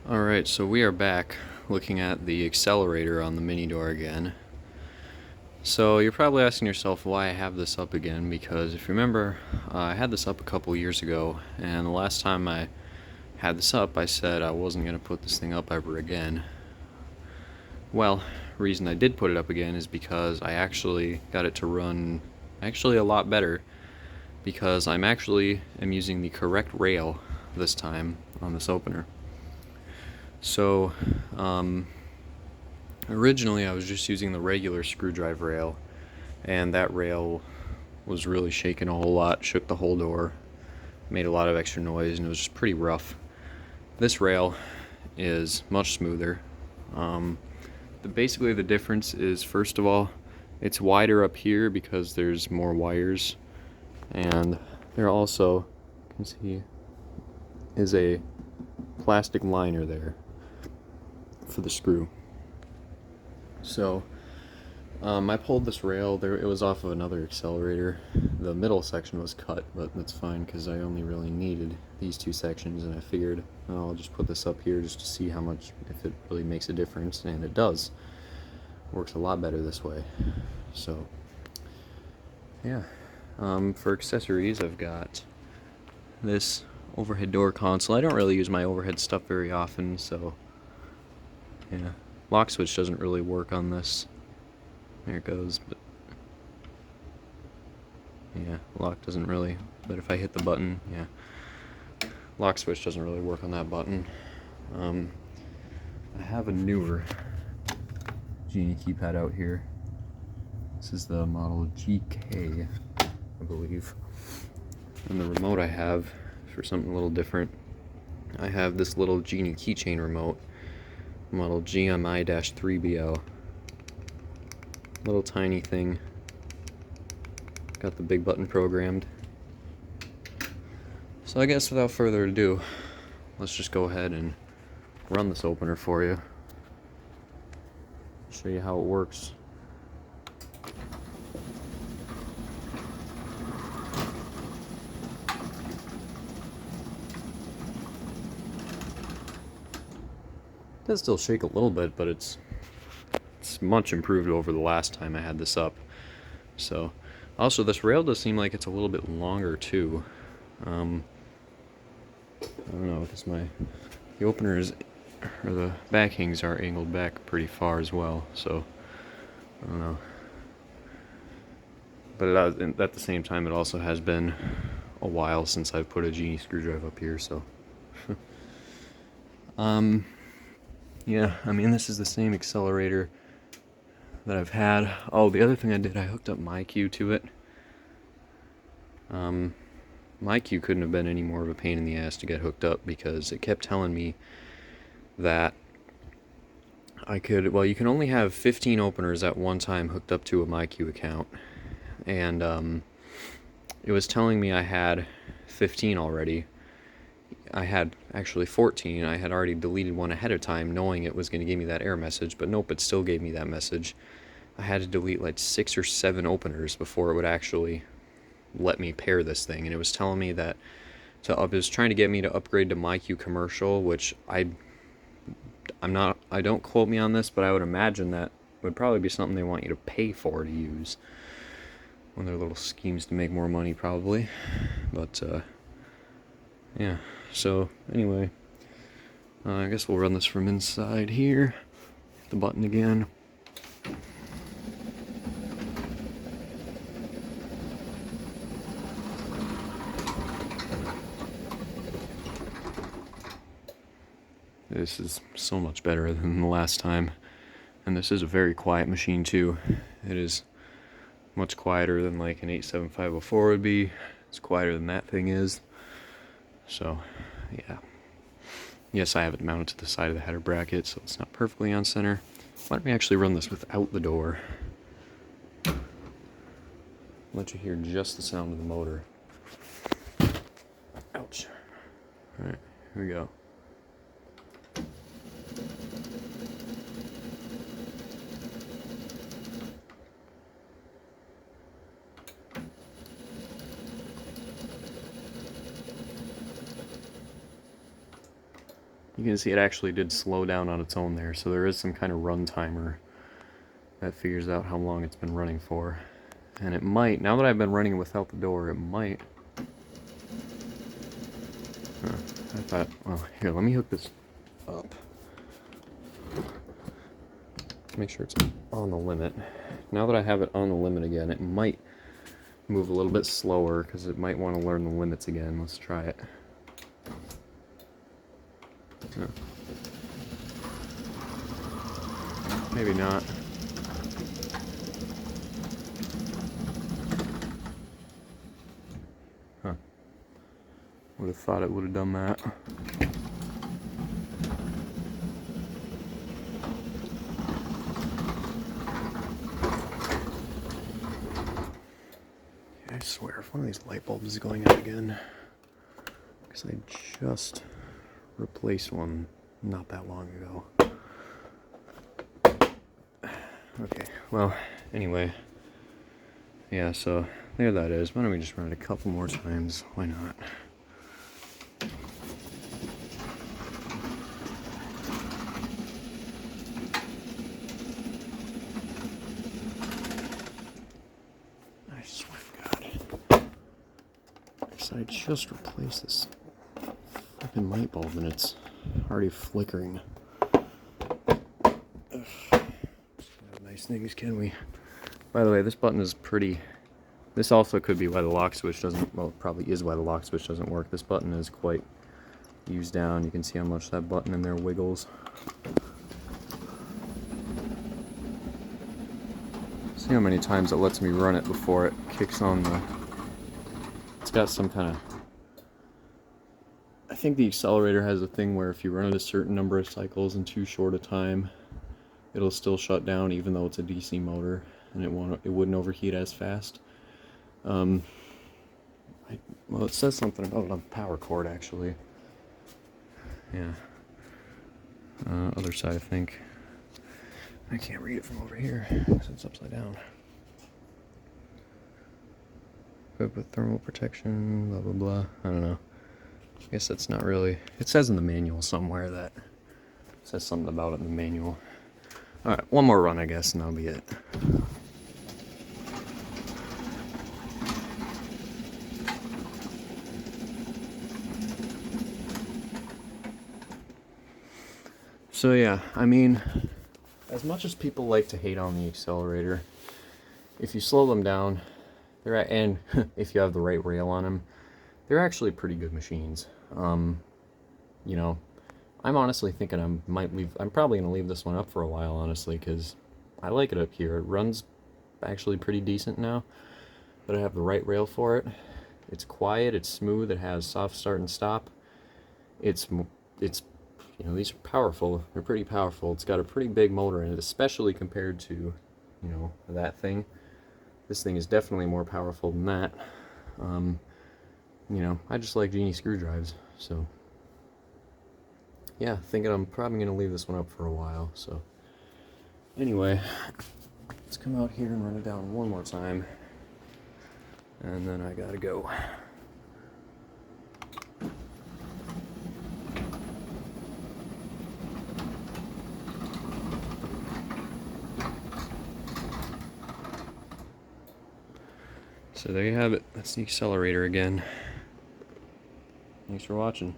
Alright, so we are back looking at the accelerator on the mini door again. So you're probably asking yourself why I have this up again, because if you remember, I had this up a couple years ago, and the last time I had this up I said I wasn't going to put this thing up ever again. Well, the reason I did put it up again is because I actually got it to run actually a lot better, because I'm using the correct rail this time on this opener. So, originally I was just using the regular screwdriver rail, and that rail was really shaking a whole lot, shook the whole door, made a lot of extra noise, and it was just pretty rough. This rail is much smoother. Basically the difference is, first of all, it's wider up here because there's more wires, and there also, you can see, is a plastic liner there for the screw. So I pulled this rail there. It was off of another accelerator. The middle section was cut, but that's fine because I only really needed these two sections, and I figured, oh, I'll just put this up here just to see how much, if it really makes a difference, and it does. Works a lot better this way. So yeah, for accessories I've got this overhead door console. I don't really use my overhead stuff very often, so yeah. Lock switch doesn't really work on this. There it goes, but yeah, lock doesn't really, but if I hit the button, yeah. Lock switch doesn't really work on that button. I have a newer Genie keypad out here. This is the model GK, I believe. And the remote I have, for something a little different, I have this little Genie keychain remote, model GMI-3BL. Little tiny thing. Got the big button programmed. So I guess without further ado, let's just go ahead and run this opener for you. Show you how it works. It does still shake a little bit, but it's much improved over the last time I had this up. So, also this rail does seem like it's a little bit longer too. I don't know, because the openers, or the back hangs are angled back pretty far as well, so I don't know. But at the same time, it also has been a while since I've put a Genie screwdriver up here, so yeah, I mean, this is the same accelerator that I've had. Oh, the other thing I did, I hooked up MyQ to it. MyQ couldn't have been any more of a pain in the ass to get hooked up, because it kept telling me that I could, well, you can only have 15 openers at one time hooked up to a MyQ account, and it was telling me I had 15 already. I had actually 14. I had already deleted one ahead of time, knowing it was going to give me that error message, but nope, it still gave me that message. I had to delete like 6 or 7 openers before it would actually let me pair this thing, and it was telling me that it was trying to get me to upgrade to MyQ Commercial, which I don't quote me on this, but I would imagine that would probably be something they want you to pay for to use. One of their little schemes to make more money, probably. But yeah, so anyway, I guess we'll run this from inside here. Hit the button again. This is so much better than the last time, and this is a very quiet machine too. It is much quieter than like an 87504 would be. It's quieter than that thing is. So yeah, yes, I have it mounted to the side of the header bracket, so it's not perfectly on center. Why don't we actually run this without the door? Let you hear just the sound of the motor. Ouch. Alright, here we go. You can see it actually did slow down on its own there, so there is some kind of run timer that figures out how long it's been running for. And it might, now that I've been running without the door, it might... I thought, well, here, let me hook this up. Make sure it's on the limit. Now that I have it on the limit again, it might move a little bit slower because it might want to learn the limits again. Let's try it. No. Maybe not. Huh. Would have thought it would have done that. I swear, if one of these light bulbs is going out again, because I just replaced one not that long ago. Okay, well, anyway, yeah, so there that is. Why don't we just run it a couple more times? Why not? I swear to God. I just replaced this fucking light bulb and it's already flickering. Nice things, can we? By the way, this button is pretty... This also could be why the lock switch doesn't... Well, it probably is why the lock switch doesn't work. This button is quite used down. You can see how much that button in there wiggles. See how many times it lets me run it before it kicks on the... It's got some kind of... I think the Accelerator has a thing where if you run it a certain number of cycles in too short a time, it'll still shut down even though it's a DC motor, and it wouldn't overheat as fast. Well, it says something about it on the power cord, actually. Yeah. Other side, I think. I can't read it from over here because it's upside down. Equipped with thermal protection, blah blah blah. I don't know. I guess that's not really... It says in the manual somewhere that... It says something about it in the manual. Alright, one more run, I guess, and that'll be it. So yeah, I mean, as much as people like to hate on the Accelerator, if you slow them down, and if you have the right rail on them, they're actually pretty good machines. You know, I'm honestly thinking I'm probably going to leave this one up for a while, honestly, because I like it up here. It runs actually pretty decent now, but I have the right rail for it. It's quiet, it's smooth, it has soft start and stop. It's you know, these are powerful. They're pretty powerful. It's got a pretty big motor in it, especially compared to, you know, that thing. This thing is definitely more powerful than that. You know, I just like Genie screwdrives, so yeah, thinking I'm probably going to leave this one up for a while. So anyway, let's come out here and run it down one more time, and then I gotta go. So there you have it. That's the Accelerator again. Thanks for watching.